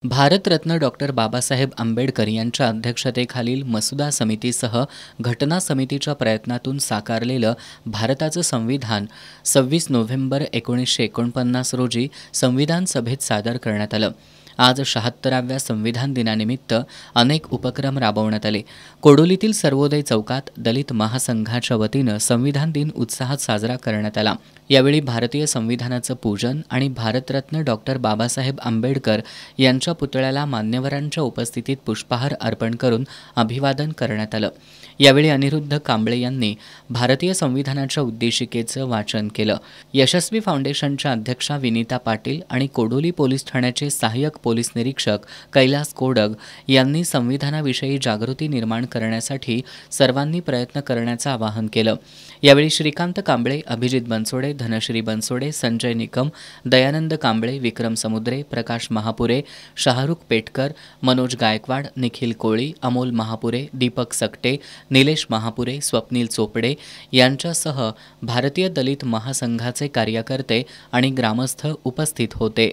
Bharat Ratna doctor Babasaheb Ambedkar यांच्या अध्यक्षतेखालील मसुदा समितीसह घटना समितीच्या प्रयत्नातून साकारलेलं भारताचं संविधान 26 नोव्हेंबर 1949 रोजी संविधान सभेत सादर करण्यात आलं. आज 76व्या संविधान दिनानिमित्त अनेक उपक्रम राबवण्यात आले. कोडोलीतील सर्वोदय चौकात दलित महासंघाच्या वतीनं संविधान दिन उत्साहात साजरा करण्यात आला. यावेळी भारतीय संविधानाचं पूजन आणि भारतरत्न डॉक्टर बाबासाहेब आंबेडकर यांच्या पुतळ्याला मान्यवरांच्या उपस्थितीत पुष्पहार अर्पण करून अभिवादन करण्यात आलं. यावेळी अनिरुद्ध कांबळे यांनी भारतीय संविधानाच्या उद्देशिकेचं वाचन केलं. यशस्वी फाउंडेशनच्या अध्यक्षा विनीता पाटील आणि कोडोली पोलीस ठाण्याचे सहाय्यक पोलीस निरीक्षक कैलास कोडग यांनी संविधानाविषयी जागृती निर्माण करण्यासाठी सर्वांनी प्रयत्न करण्याचं आवाहन केलं. यावेळी श्रीकांत कांबळे, अभिजित बनसोडे, धनश्री बनसोडे, संजय निकम, दयानंद कांबळे, विक्रम समुद्रे, प्रकाश महापुरे, शाहरुख पेटकर, मनोज गायकवाड, निखिल कोळी, अमोल महापुरे, दीपक सकटे, निलेश महापुरे, स्वप्नील चोपडे यांच्यासह भारतीय दलित महासंघाचे कार्यकर्ते आणि ग्रामस्थ उपस्थित होते.